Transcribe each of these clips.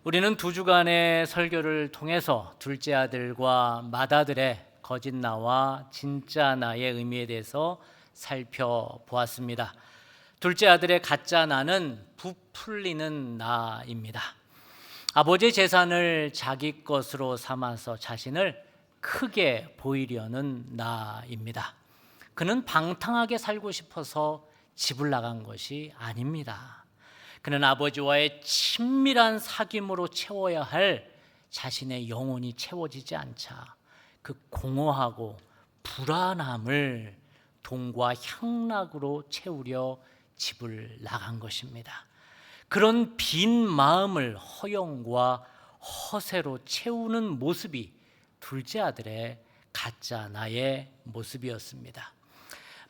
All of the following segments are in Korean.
우리는 두 주간의 설교를 통해서 둘째 아들과 맏아들의 거짓 나와 진짜 나의 의미에 대해서 살펴보았습니다. 둘째 아들의 가짜 나는 부풀리는 나입니다. 아버지의 재산을 자기 것으로 삼아서 자신을 크게 보이려는 나입니다. 그는 방탕하게 살고 싶어서 집을 나간 것이 아닙니다. 그는 아버지와의 친밀한 사귐으로 채워야 할 자신의 영혼이 채워지지 않자 그 공허하고 불안함을 돈과 향락으로 채우려 집을 나간 것입니다. 그런 빈 마음을 허영과 허세로 채우는 모습이 둘째 아들의 가짜 나의 모습이었습니다.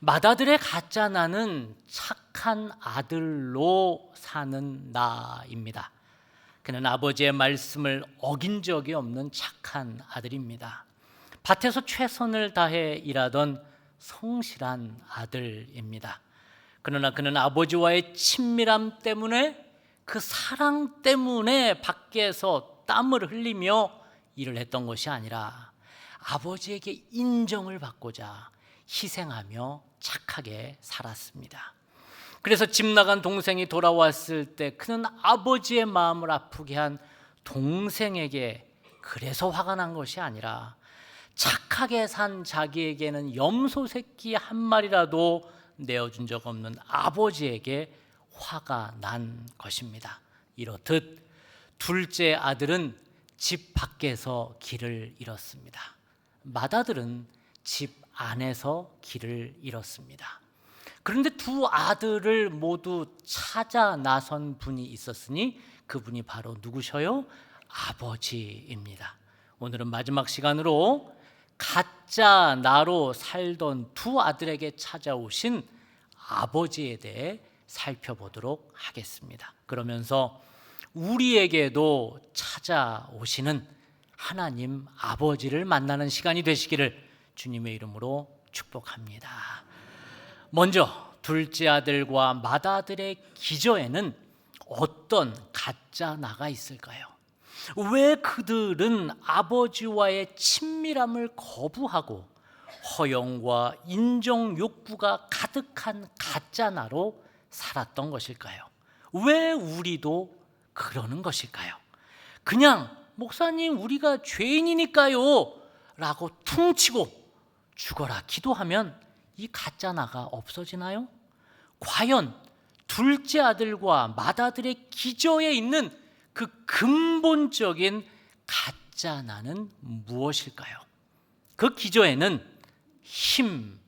맏아들의 가짜 나는 착한 아들로 사는 나입니다. 그는 아버지의 말씀을 어긴 적이 없는 착한 아들입니다. 밭에서 최선을 다해 일하던 성실한 아들입니다. 그러나 그는 아버지와의 친밀함 때문에, 그 사랑 때문에 밖에서 땀을 흘리며 일을 했던 것이 아니라 아버지에게 인정을 받고자 희생하며 착하게 살았습니다. 그래서 집 나간 동생이 돌아왔을 때 그는 아버지의 마음을 아프게 한 동생에게 그래서 화가 난 것이 아니라 착하게 산 자기에게는 염소 새끼 한 마리라도 내어준 적 없는 아버지에게 화가 난 것입니다. 이렇듯 둘째 아들은 집 밖에서 길을 잃었습니다. 맏아들은 집 안에서 길을 잃었습니다. 그런데 두 아들을 모두 찾아 나선 분이 있었으니 그분이 바로 누구셔요? 아버지입니다. 오늘은 마지막 시간으로 가짜 나로 살던 두 아들에게 찾아오신 아버지에 대해 살펴보도록 하겠습니다. 그러면서 우리에게도 찾아오시는 하나님 아버지를 만나는 시간이 되시기를 주님의 이름으로 축복합니다. 먼저 둘째 아들과 맏아들의 기저에는 어떤 가짜 나가 있을까요? 왜 그들은 아버지와의 친밀함을 거부하고 허영과 인정 욕구가 가득한 가짜 나로 살았던 것일까요? 왜 우리도 그러는 것일까요? 그냥 목사님 우리가 죄인이니까요 라고 퉁치고 죽어라 기도하면 이 가짜 나가 없어지나요? 과연 둘째 아들과 맏아들의 기저에 있는 그 근본적인 가짜 나는 무엇일까요? 그 기저에는 힘,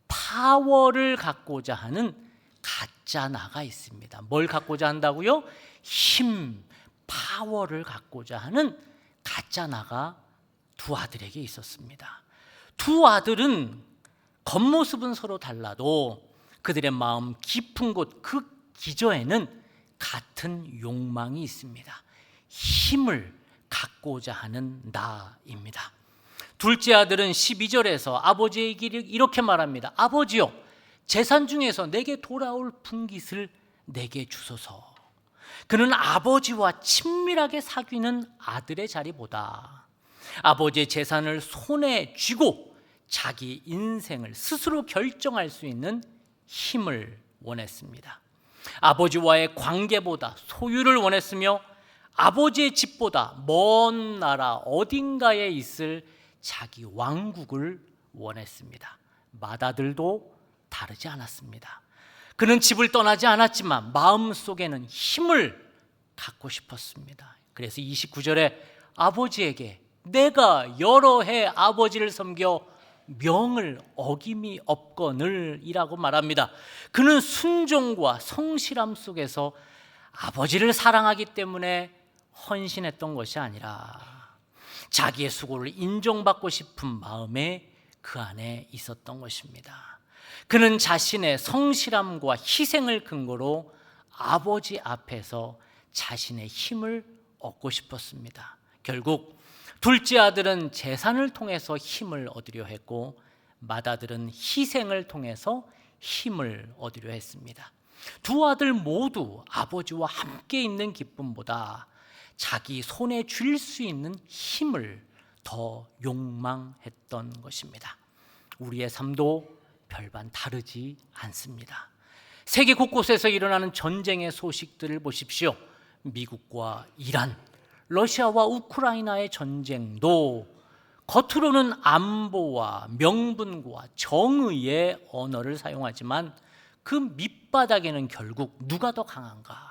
파워를 갖고자 하는 가짜 나가 있습니다. 뭘 갖고자 한다고요? 힘, 파워를 갖고자 하는 가짜 나가 두 아들에게 있었습니다. 두 아들은 겉모습은 서로 달라도 그들의 마음 깊은 곳 그 기저에는 같은 욕망이 있습니다. 힘을 갖고자 하는 나입니다. 둘째 아들은 12절에서 아버지에게 이렇게 말합니다. 아버지요, 재산 중에서 내게 돌아올 분깃을 내게 주소서. 그는 아버지와 친밀하게 사귀는 아들의 자리보다 아버지의 재산을 손에 쥐고 자기 인생을 스스로 결정할 수 있는 힘을 원했습니다. 아버지와의 관계보다 소유를 원했으며 아버지의 집보다 먼 나라 어딘가에 있을 자기 왕국을 원했습니다. 맏아들도 다르지 않았습니다. 그는 집을 떠나지 않았지만 마음속에는 힘을 갖고 싶었습니다. 그래서 29절에 아버지에게 내가 여러 해 아버지를 섬겨 명을 어김이 없거늘이라고 말합니다. 그는 순종과 성실함 속에서 아버지를 사랑하기 때문에 헌신했던 것이 아니라 자기의 수고를 인정받고 싶은 마음에 그 안에 있었던 것입니다. 그는 자신의 성실함과 희생을 근거로 아버지 앞에서 자신의 힘을 얻고 싶었습니다. 결국 둘째 아들은 재산을 통해서 힘을 얻으려 했고 맏아들은 희생을 통해서 힘을 얻으려 했습니다. 두 아들 모두 아버지와 함께 있는 기쁨보다 자기 손에 쥘 수 있는 힘을 더 욕망했던 것입니다. 우리의 삶도 별반 다르지 않습니다. 세계 곳곳에서 일어나는 전쟁의 소식들을 보십시오. 미국과 이란, 러시아와 우크라이나의 전쟁도 겉으로는 안보와 명분과 정의의 언어를 사용하지만 그 밑바닥에는 결국 누가 더 강한가,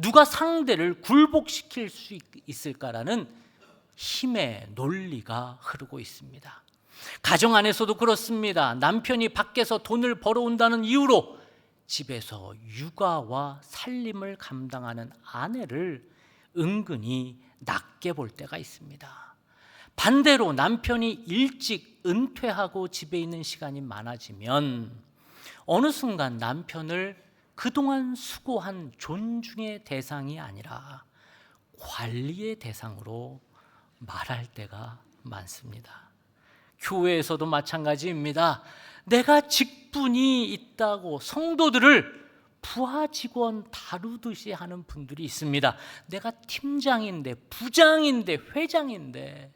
누가 상대를 굴복시킬 수 있을까라는 힘의 논리가 흐르고 있습니다. 가정 안에서도 그렇습니다. 남편이 밖에서 돈을 벌어온다는 이유로 집에서 육아와 살림을 감당하는 아내를 은근히 낮게 볼 때가 있습니다. 반대로 남편이 일찍 은퇴하고 집에 있는 시간이 많아지면 어느 순간 남편을 그동안 수고한 존중의 대상이 아니라 관리의 대상으로 말할 때가 많습니다. 교회에서도 마찬가지입니다. 내가 직분이 있다고 성도들을 부하 직원 다루듯이 하는 분들이 있습니다. 내가 팀장인데, 부장인데, 회장인데,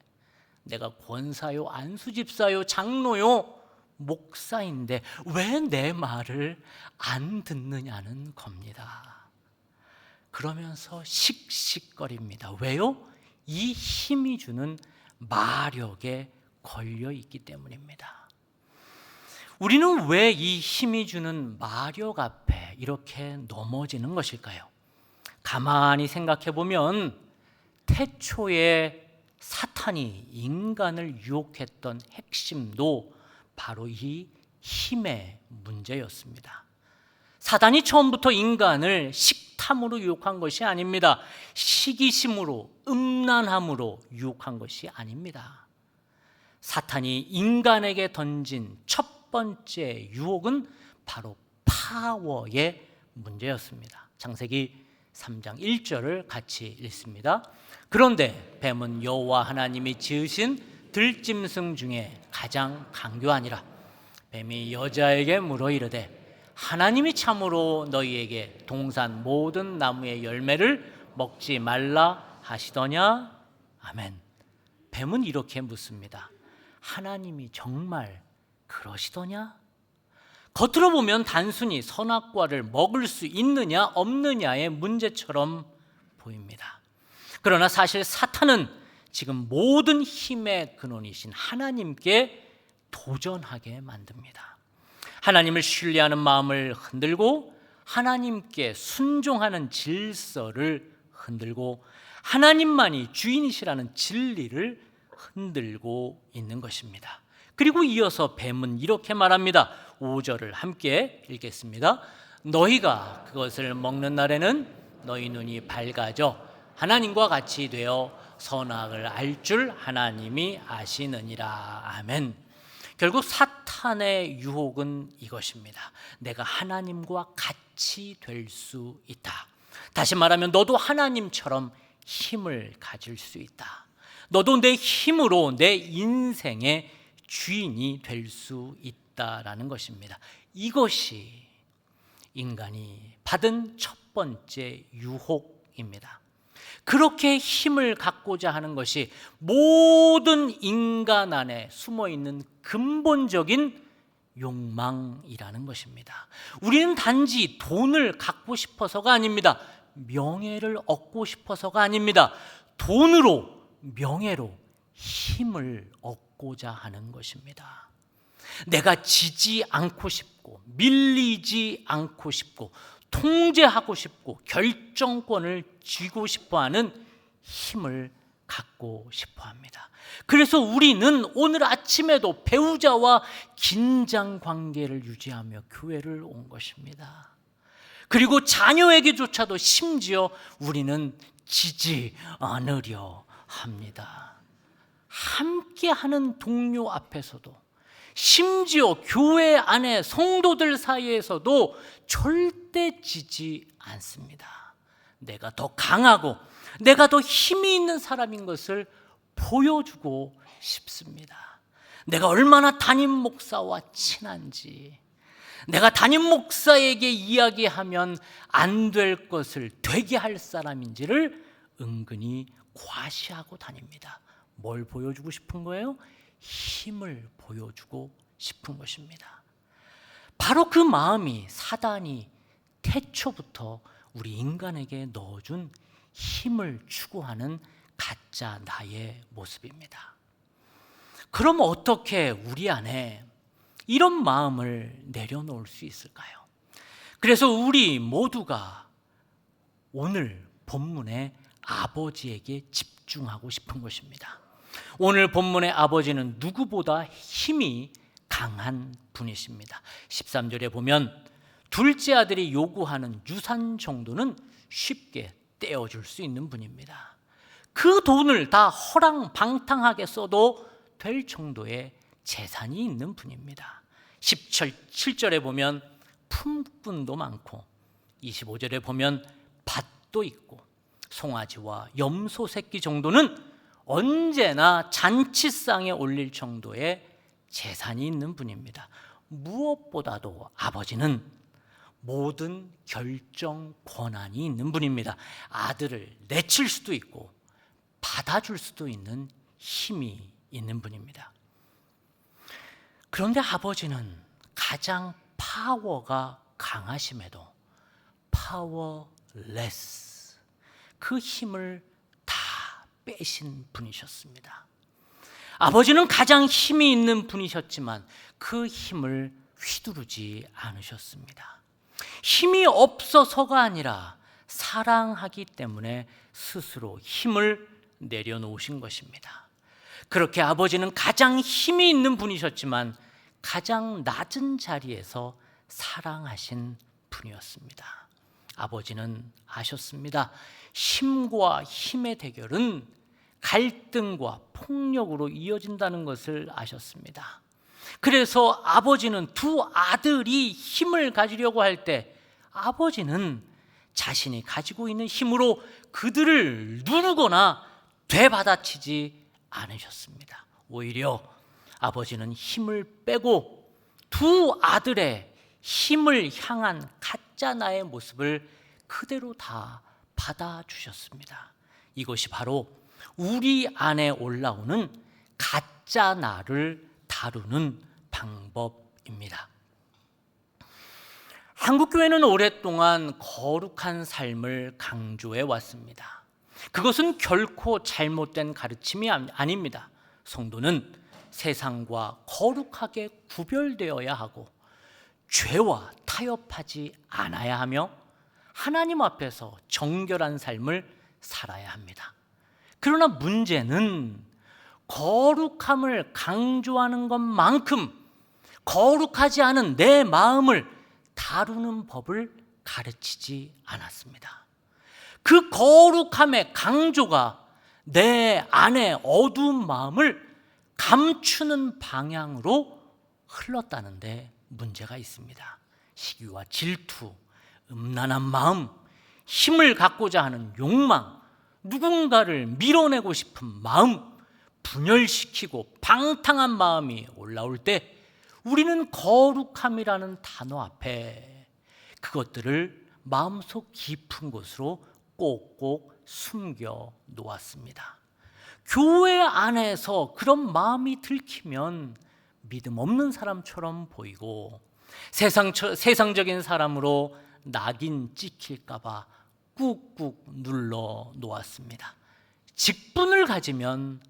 내가 권사요, 안수집사요, 장로요, 목사인데 왜 내 말을 안 듣느냐는 겁니다. 그러면서 씩씩거립니다. 왜요? 이 힘이 주는 마력에 걸려 있기 때문입니다. 우리는 왜 이 힘이 주는 마력 앞에 이렇게 넘어지는 것일까요? 가만히 생각해 보면 태초에 사탄이 인간을 유혹했던 핵심도 바로 이 힘의 문제였습니다. 사단이 처음부터 인간을 식탐으로 유혹한 것이 아닙니다. 시기심으로, 음란함으로 유혹한 것이 아닙니다. 사탄이 인간에게 던진 첫 번째 유혹은 바로 파워의 문제였습니다. 창세기 3장 1절을 같이 읽습니다. 그런데 뱀은 여호와 하나님이 지으신 들짐승 중에 가장 강교하니라. 뱀이 여자에게 물어 이르되 하나님이 참으로 너희에게 동산 모든 나무의 열매를 먹지 말라 하시더냐? 아멘. 뱀은 이렇게 묻습니다. 하나님이 정말 그러시더냐? 겉으로 보면 단순히 선악과를 먹을 수 있느냐 없느냐의 문제처럼 보입니다. 그러나 사실 사탄은 지금 모든 힘의 근원이신 하나님께 도전하게 만듭니다. 하나님을 신뢰하는 마음을 흔들고 하나님께 순종하는 질서를 흔들고 하나님만이 주인이시라는 진리를 흔들고 있는 것입니다. 그리고 이어서 뱀은 이렇게 말합니다. 5절을 함께 읽겠습니다. 너희가 그것을 먹는 날에는 너희 눈이 밝아져 하나님과 같이 되어 선악을 알 줄 하나님이 아시느니라. 아멘. 결국 사탄의 유혹은 이것입니다. 내가 하나님과 같이 될 수 있다. 다시 말하면 너도 하나님처럼 힘을 가질 수 있다. 너도 내 힘으로 내 인생의 주인이 될 수 있다라는 것입니다. 이것이 인간이 받은 첫 번째 유혹입니다. 그렇게 힘을 갖고자 하는 것이 모든 인간 안에 숨어있는 근본적인 욕망이라는 것입니다. 우리는 단지 돈을 갖고 싶어서가 아닙니다. 명예를 얻고 싶어서가 아닙니다. 돈으로, 명예로 힘을 얻고자 하는 것입니다. 내가 지지 않고 싶고 밀리지 않고 싶고 통제하고 싶고 결정권을 쥐고 싶어하는 힘을 갖고 싶어합니다. 그래서 우리는 오늘 아침에도 배우자와 긴장 관계를 유지하며 교회를 온 것입니다. 그리고 자녀에게조차도 심지어 우리는 지지 않으려 합니다. 함께하는 동료 앞에서도 심지어 교회 안에 성도들 사이에서도 절대 지지 않습니다. 내가 더 강하고 내가 더 힘이 있는 사람인 것을 보여주고 싶습니다. 내가 얼마나 담임 목사와 친한지, 내가 담임 목사에게 이야기하면 안 될 것을 되게 할 사람인지를 은근히 과시하고 다닙니다. 뭘 보여주고 싶은 거예요? 힘을 보여주고 싶은 것입니다. 바로 그 마음이 사단이 태초부터 우리 인간에게 넣어준 힘을 추구하는 가짜 나의 모습입니다. 그럼 어떻게 우리 안에 이런 마음을 내려놓을 수 있을까요? 그래서 우리 모두가 오늘 본문의 아버지에게 집중하고 싶은 것입니다. 오늘 본문의 아버지는 누구보다 힘이 강한 분이십니다. 13절에 보면 둘째 아들이 요구하는 유산 정도는 쉽게 떼어줄 수 있는 분입니다. 그 돈을 다 허랑방탕하게 써도 될 정도의 재산이 있는 분입니다. 17절에 보면 품꾼도 많고 25절에 보면 밭도 있고 송아지와 염소 새끼 정도는 언제나 잔치상에 올릴 정도의 재산이 있는 분입니다. 무엇보다도 아버지는 모든 결정 권한이 있는 분입니다. 아들을 내칠 수도 있고 받아줄 수도 있는 힘이 있는 분입니다. 그런데 아버지는 가장 파워가 강하심에도 파워레스, 그 힘을 다 빼신 분이셨습니다. 아버지는 가장 힘이 있는 분이셨지만 그 힘을 휘두르지 않으셨습니다. 힘이 없어서가 아니라 사랑하기 때문에 스스로 힘을 내려놓으신 것입니다. 그렇게 아버지는 가장 힘이 있는 분이셨지만 가장 낮은 자리에서 사랑하신 분이었습니다. 아버지는 아셨습니다. 힘과 힘의 대결은 갈등과 폭력으로 이어진다는 것을 아셨습니다. 그래서 아버지는 두 아들이 힘을 가지려고 할 때 아버지는 자신이 가지고 있는 힘으로 그들을 누르거나 되받아치지 않으셨습니다. 오히려 아버지는 힘을 빼고 두 아들의 힘을 향한 가짜 나의 모습을 그대로 다 받아주셨습니다. 이것이 바로 우리 안에 올라오는 가짜 나를 다루는 방법입니다. 한국교회는 오랫동안 거룩한 삶을 강조해 왔습니다. 그것은 결코 잘못된 가르침이 아닙니다. 성도는 세상과 거룩하게 구별되어야 하고 죄와 타협하지 않아야 하며 하나님 앞에서 정결한 삶을 살아야 합니다. 그러나 문제는 거룩함을 강조하는 것만큼 거룩하지 않은 내 마음을 다루는 법을 가르치지 않았습니다. 그 거룩함의 강조가 내 안의 어두운 마음을 감추는 방향으로 흘렀다는데 문제가 있습니다. 시기와 질투, 음란한 마음, 힘을 갖고자 하는 욕망, 누군가를 밀어내고 싶은 마음, 분열시키고 방탕한 마음이 올라올 때 우리는 거룩함이라는 단어 앞에 그것들을 마음속 깊은 곳으로 꼭꼭 숨겨 놓았습니다. 교회 안에서 그런 마음이 들키면 믿음 없는 사람처럼 보이고 세상적인 사람으로 낙인 찍힐까 봐 꾹꾹 눌러 놓았습니다. 직분을 가지면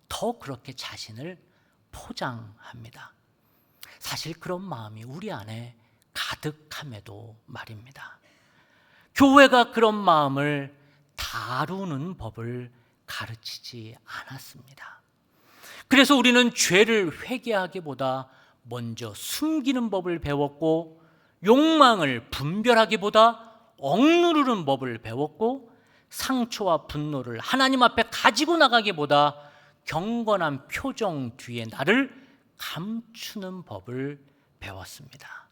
더 그렇게 자신을 포장합니다. 사실 그런 마음이 우리 안에 가득함에도 말입니다. 교회가 그런 마음을 다루는 법을 가르치지 않았습니다. 그래서 우리는 죄를 회개하기보다 먼저 숨기는 법을 배웠고 욕망을 분별하기보다 억누르는 법을 배웠고 상처와 분노를 하나님 앞에 가지고 나가기보다 경건한 표정 뒤에 나를 감추는 법을 배웠습니다.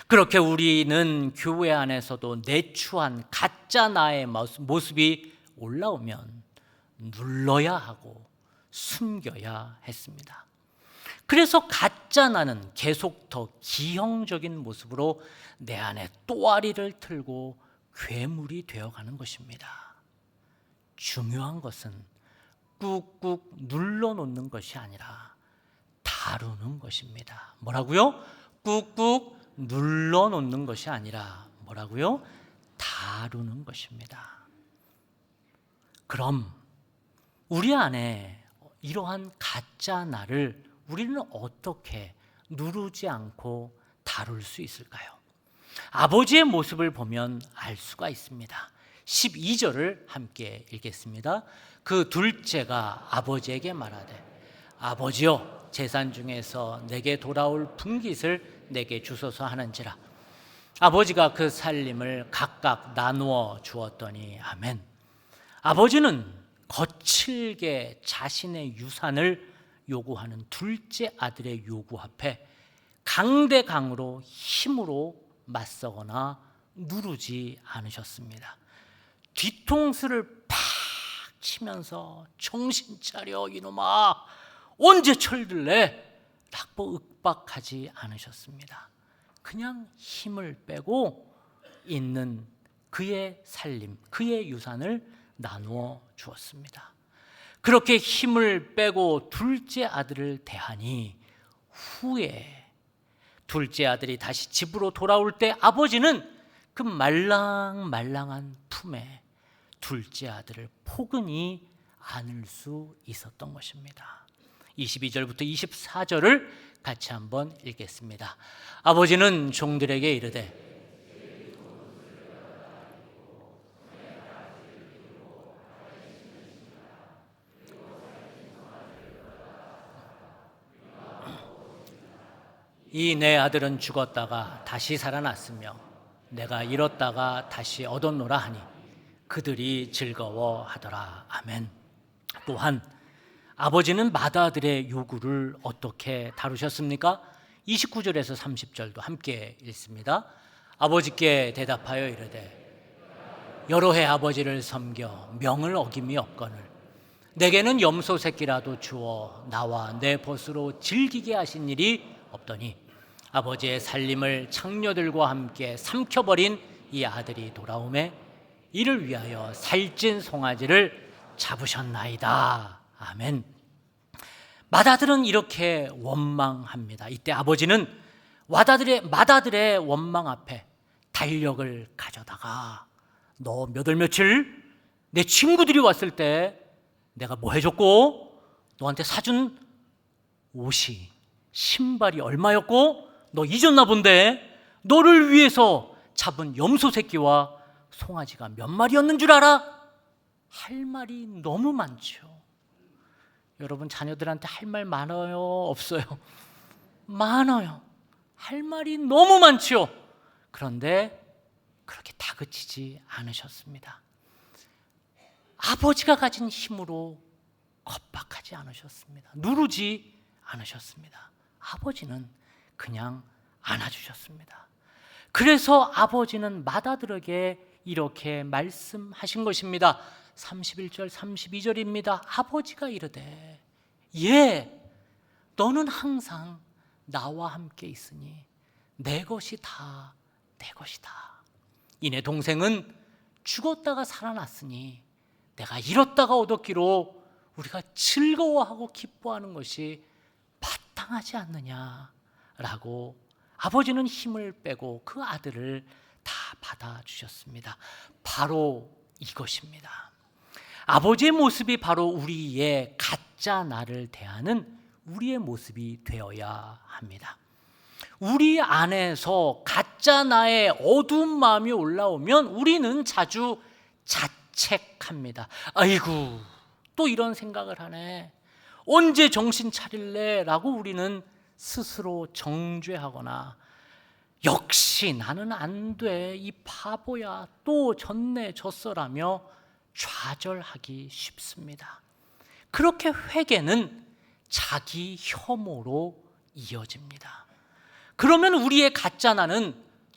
그렇게 우리는 교회 안에서도 내추한 가짜 나의 모습이 올라오면 눌러야 하고 숨겨야 했습니다. 그래서 가짜 나는 계속 더 기형적인 모습으로 내 안에 또아리를 틀고 괴물이 되어가는 것입니다. 중요한 것은 꾹꾹 눌러놓는 것이 아니라 다루는 것입니다. 뭐라고요? 꾹꾹 눌러놓는 것이 아니라 뭐라고요? 다루는 것입니다. 그럼 우리 안에 이러한 가짜 나를 우리는 어떻게 누르지 않고 다룰 수 있을까요? 아버지의 모습을 보면 알 수가 있습니다. 12절을 함께 읽겠습니다. 그 둘째가 아버지에게 말하되 아버지여 재산 중에서 내게 돌아올 분깃을 내게 주소서 하는지라. 아버지가 그 살림을 각각 나누어 주었더니 아멘. 아버지는 거칠게 자신의 유산을 요구하는 둘째 아들의 요구 앞에 강대강으로 힘으로 맞서거나 누르지 않으셨습니다. 뒤통수를 팍 치면서 정신 차려 이놈아 언제 철들래? 라고 윽박하지 않으셨습니다. 그냥 힘을 빼고 있는 그의 살림, 그의 유산을 나누어 주었습니다. 그렇게 힘을 빼고 둘째 아들을 대하니 후에 둘째 아들이 다시 집으로 돌아올 때 아버지는 그 말랑말랑한 품에 둘째 아들을 포근히 안을 수 있었던 것입니다. 22절부터 24절을 같이 한번 읽겠습니다. 아버지는 종들에게 이르되 이 내 아들은 죽었다가 다시 살아났으며 내가 잃었다가 다시 얻었노라 하니 그들이 즐거워하더라. 아멘. 또한 아버지는 맏아들의 요구를 어떻게 다루셨습니까? 29절에서 30절도 함께 읽습니다. 아버지께 대답하여 이르되 여러 해 아버지를 섬겨 명을 어김이 없거늘 내게는 염소 새끼라도 주어 나와 내 벗으로 즐기게 하신 일이 없더니 아버지의 살림을 창녀들과 함께 삼켜버린 이 아들이 돌아오매 이를 위하여 살찐 송아지를 잡으셨나이다. 아멘. 맏아들은 이렇게 원망합니다. 이때 아버지는 맏아들의 원망 앞에 달력을 가져다가 너 몇 월 며칠 내 친구들이 왔을 때 내가 뭐 해줬고 너한테 사준 옷이 신발이 얼마였고 너 잊었나 본데 너를 위해서 잡은 염소 새끼와 송아지가 몇 마리였는 줄 알아? 할 말이 너무 많죠. 여러분 자녀들한테 할 말 많아요? 없어요? 많아요. 할 말이 너무 많죠. 그런데 그렇게 다그치지 않으셨습니다. 아버지가 가진 힘으로 겁박하지 않으셨습니다. 누르지 않으셨습니다. 아버지는 그냥 안아주셨습니다. 그래서 아버지는 맏아들에게 이렇게 말씀하신 것입니다. 31절 32절입니다. 아버지가 이르되 너는 항상 나와 함께 있으니 내 것이 다 내 것이다. 이내 동생은 죽었다가 살아났으니 내가 잃었다가 얻었기로 우리가 즐거워하고 기뻐하는 것이 마땅하지 않느냐라고 아버지는 힘을 빼고 그 아들을 다 받아주셨습니다. 바로 이것입니다. 아버지의 모습이 바로 우리의 가짜 나를 대하는 우리의 모습이 되어야 합니다. 우리 안에서 가짜 나의 어두운 마음이 올라오면 우리는 자주 자책합니다. 아이고 또 이런 생각을 하네. 언제 정신 차릴래? 라고 우리는 스스로 정죄하거나 역시 나는 안 돼. 이 바보야. 또 졌네 졌어라며 좌절하기 쉽습니다. 그렇게 회개는 자기 혐오로 이어집니다. 그러면 우리의 가짜 나는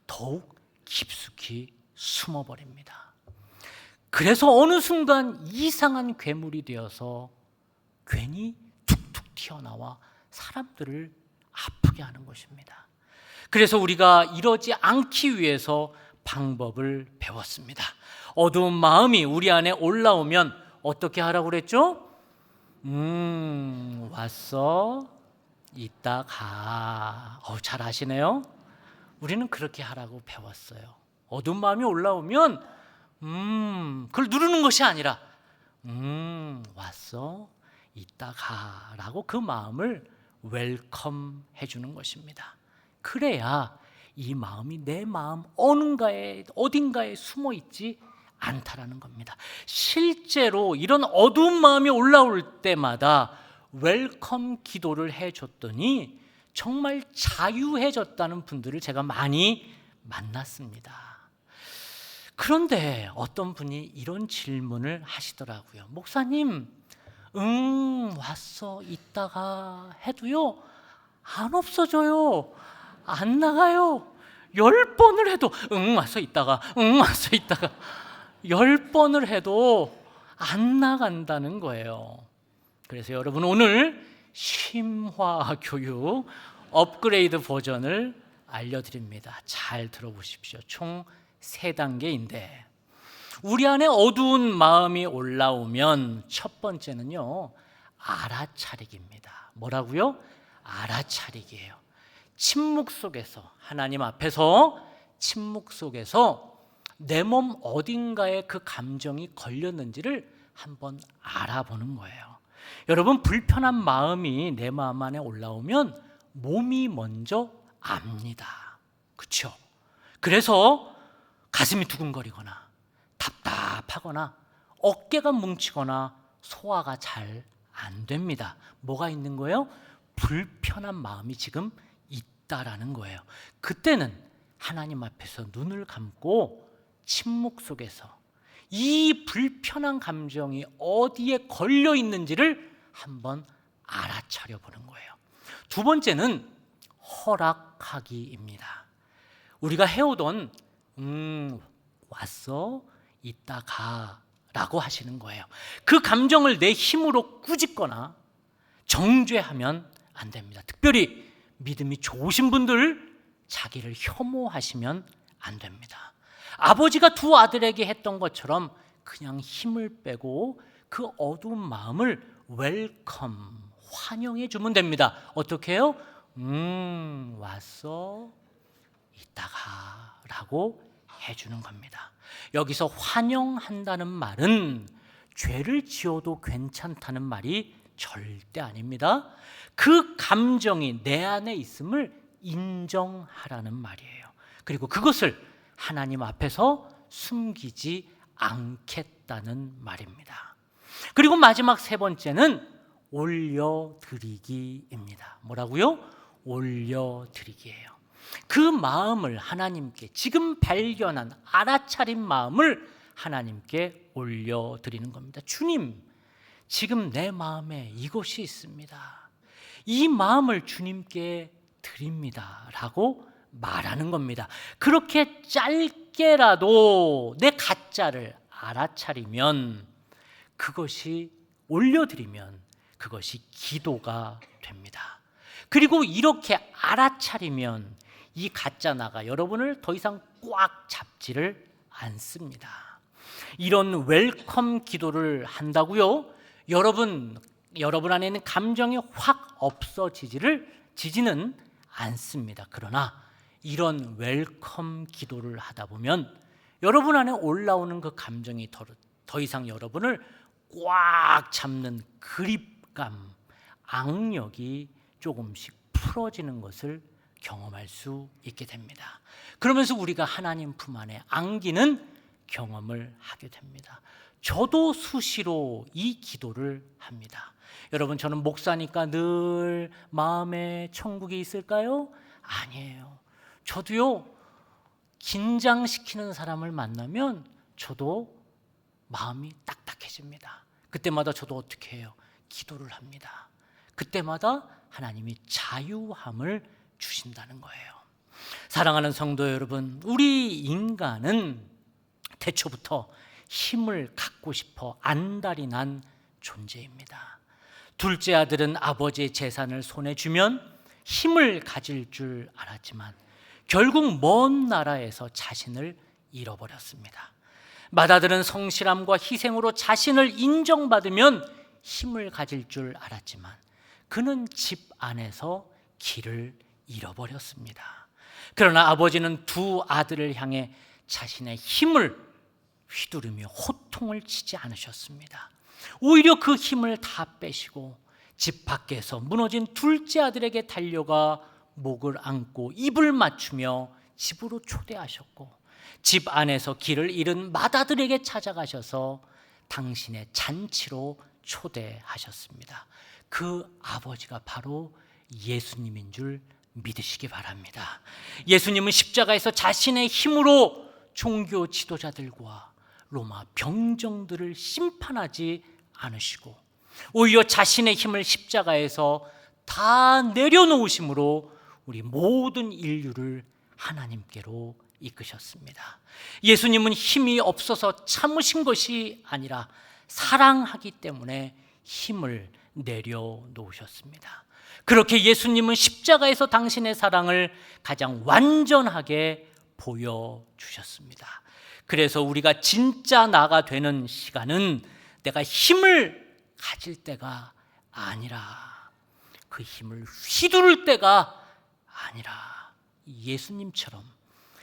더욱 깊숙이 숨어버립니다. 그래서 어느 순간 이상한 괴물이 되어서 괜히 툭툭 튀어나와 사람들을 아프게 하는 것입니다. 그래서 우리가 이러지 않기 위해서 방법을 배웠습니다. 어두운 마음이 우리 안에 올라오면 어떻게 하라고 그랬죠? 왔어? 이따 가. 잘 아시네요? 우리는 그렇게 하라고 배웠어요. 어두운 마음이 올라오면 그걸 누르는 것이 아니라 왔어? 이따 가라고 그 마음을 웰컴 해주는 것입니다. 그래야 이 마음이 내 마음 어딘가에 숨어 있지 않다라는 겁니다. 실제로 이런 어두운 마음이 올라올 때마다 웰컴 기도를 해줬더니 정말 자유해졌다는 분들을 제가 많이 만났습니다. 그런데 어떤 분이 이런 질문을 하시더라고요. 목사님, 왔어 이따가 해도요 안 없어져요. 안 나가요. 10번을 해도 왔어 이따가 왔어 이따가 10번을 해도 안 나간다는 거예요. 그래서 여러분 오늘 심화 교육 업그레이드 버전을 알려드립니다. 잘 들어보십시오. 총 3단계인데 우리 안에 어두운 마음이 올라오면 첫 번째는요, 알아차리기입니다. 뭐라고요? 알아차리기예요. 침묵 속에서, 하나님 앞에서 침묵 속에서 내 몸 어딘가에 그 감정이 걸렸는지를 한번 알아보는 거예요. 여러분, 불편한 마음이 내 마음 안에 올라오면 몸이 먼저 압니다. 그렇죠? 그래서 가슴이 두근거리거나 답답하거나 어깨가 뭉치거나 소화가 잘 안 됩니다. 뭐가 있는 거예요? 불편한 마음이 지금 있다라는 거예요. 그때는 하나님 앞에서 눈을 감고 침묵 속에서 이 불편한 감정이 어디에 걸려 있는지를 한번 알아차려 보는 거예요. 두 번째는 허락하기입니다. 우리가 해오던 왔어? 이따 가 라고 하시는 거예요. 그 감정을 내 힘으로 꾸짖거나 정죄하면 안 됩니다. 특별히 믿음이 좋으신 분들 자기를 혐오하시면 안 됩니다. 아버지가 두 아들에게 했던 것처럼 그냥 힘을 빼고 그 어두운 마음을 웰컴, 환영해 주면 됩니다. 어떻게 해요? 왔어? 이따가 라고 해주는 겁니다. 여기서 환영한다는 말은 죄를 지어도 괜찮다는 말이 절대 아닙니다. 그 감정이 내 안에 있음을 인정하라는 말이에요. 그리고 그것을 하나님 앞에서 숨기지 않겠다는 말입니다. 그리고 마지막 세 번째는 올려드리기입니다. 뭐라고요? 올려드리기예요. 그 마음을 하나님께, 지금 발견한 알아차린 마음을 하나님께 올려드리는 겁니다. 주님, 지금 내 마음에 이것이 있습니다. 이 마음을 주님께 드립니다 라고 말하는 겁니다. 그렇게 짧게라도 내 가짜를 알아차리면, 그것이 올려드리면 그것이 기도가 됩니다. 그리고 이렇게 알아차리면 이 가짜 나가 여러분을 더 이상 꽉 잡지를 않습니다. 이런 웰컴 기도를 한다고요, 여러분 안에 있는 감정이 확 없어지지는 않습니다. 그러나 이런 웰컴 기도를 하다 보면 여러분 안에 올라오는 그 감정이 더 이상 여러분을 꽉 잡는 그립감, 악력이 조금씩 풀어지는 것을 경험할 수 있게 됩니다. 그러면서 우리가 하나님 품 안에 안기는 경험을 하게 됩니다. 저도 수시로 이 기도를 합니다. 여러분, 저는 목사니까 늘 마음에 천국이 있을까요? 아니에요. 저도요, 긴장시키는 사람을 만나면 저도 마음이 딱딱해집니다. 그때마다 저도 어떻게 해요? 기도를 합니다. 그때마다 하나님이 자유함을 주신다는 거예요. 사랑하는 성도 여러분, 우리 인간은 태초부터 힘을 갖고 싶어 안달이 난 존재입니다. 둘째 아들은 아버지의 재산을 손에 쥐면 힘을 가질 줄 알았지만 결국 먼 나라에서 자신을 잃어버렸습니다. 맏아들은 성실함과 희생으로 자신을 인정받으면 힘을 가질 줄 알았지만 그는 집 안에서 길을 잃어버렸습니다. 그러나 아버지는 두 아들을 향해 자신의 힘을 휘두르며 호통을 치지 않으셨습니다. 오히려 그 힘을 다 빼시고 집 밖에서 무너진 둘째 아들에게 달려가 목을 안고 입을 맞추며 집으로 초대하셨고, 집 안에서 길을 잃은 맏아들에게 찾아가셔서 당신의 잔치로 초대하셨습니다. 그 아버지가 바로 예수님인 줄 믿으시기 바랍니다. 예수님은 십자가에서 자신의 힘으로 종교 지도자들과 로마 병정들을 심판하지 않으시고 오히려 자신의 힘을 십자가에서 다 내려놓으심으로 우리 모든 인류를 하나님께로 이끄셨습니다. 예수님은 힘이 없어서 참으신 것이 아니라 사랑하기 때문에 힘을 내려놓으셨습니다. 그렇게 예수님은 십자가에서 당신의 사랑을 가장 완전하게 보여주셨습니다. 그래서 우리가 진짜 나가 되는 시간은 내가 힘을 가질 때가 아니라, 그 힘을 휘두를 때가 아니라 예수님처럼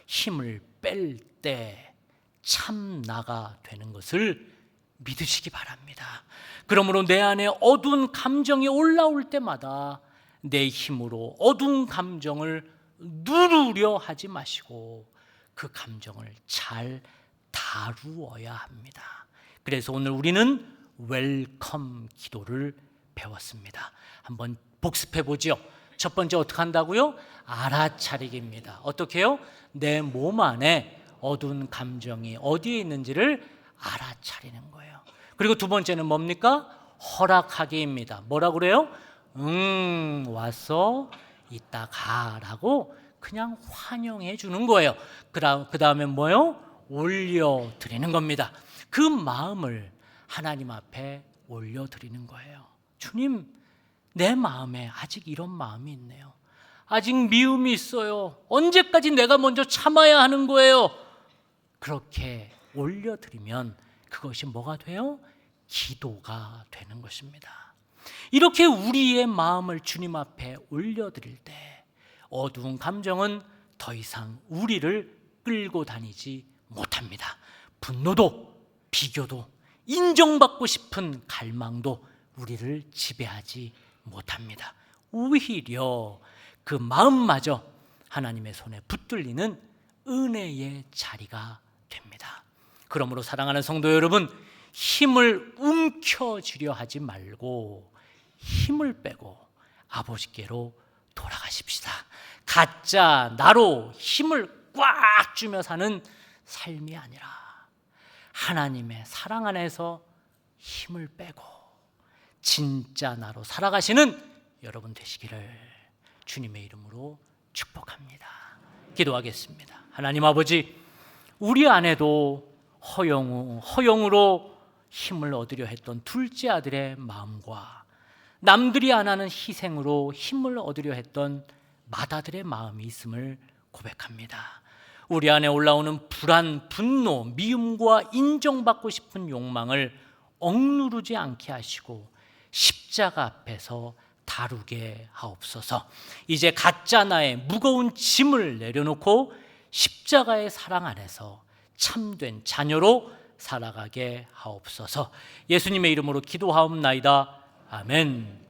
힘을 뺄 때 참 나가 되는 것을 믿으시기 바랍니다. 그러므로 내 안에 어두운 감정이 올라올 때마다 내 힘으로 어두운 감정을 누르려 하지 마시고 그 감정을 잘 다루어야 합니다. 그래서 오늘 우리는 웰컴 기도를 배웠습니다. 한번 복습해 보죠. 첫 번째 어떻게 한다고요? 알아차리기입니다. 어떻게 해요? 내 몸 안에 어두운 감정이 어디에 있는지를 알아차리는 거예요. 그리고 두 번째는 뭡니까? 허락하기입니다. 뭐라고 그래요? 와서 이따 가라고 그냥 환영해 주는 거예요. 그 다음에 뭐예요? 올려드리는 겁니다. 그 마음을 하나님 앞에 올려드리는 거예요. 주님, 내 마음에 아직 이런 마음이 있네요. 아직 미움이 있어요. 언제까지 내가 먼저 참아야 하는 거예요? 그렇게 올려드리면 그것이 뭐가 돼요? 기도가 되는 것입니다. 이렇게 우리의 마음을 주님 앞에 올려드릴 때 어두운 감정은 더 이상 우리를 끌고 다니지 못합니다. 분노도, 비교도, 인정받고 싶은 갈망도 우리를 지배하지 못합니다. 오히려 그 마음마저 하나님의 손에 붙들리는 은혜의 자리가 됩니다. 그러므로 사랑하는 성도 여러분, 힘을 움켜쥐려 하지 말고 힘을 빼고 아버지께로 돌아가십시다. 가짜 나로 힘을 꽉 쥐며 사는 삶이 아니라 하나님의 사랑 안에서 힘을 빼고 진짜 나로 살아가시는 여러분 되시기를 주님의 이름으로 축복합니다. 기도하겠습니다. 하나님 아버지, 우리 안에도 허영으로 힘을 얻으려 했던 둘째 아들의 마음과 남들이 안 하는 희생으로 힘을 얻으려 했던 맏아들의 마음이 있음을 고백합니다. 우리 안에 올라오는 불안, 분노, 미움과 인정받고 싶은 욕망을 억누르지 않게 하시고 십자가 앞에서 다루게 하옵소서. 이제 가짜 나의 무거운 짐을 내려놓고 십자가의 사랑 안에서 참된 자녀로 살아가게 하옵소서. 예수님의 이름으로 기도하옵나이다. 아멘.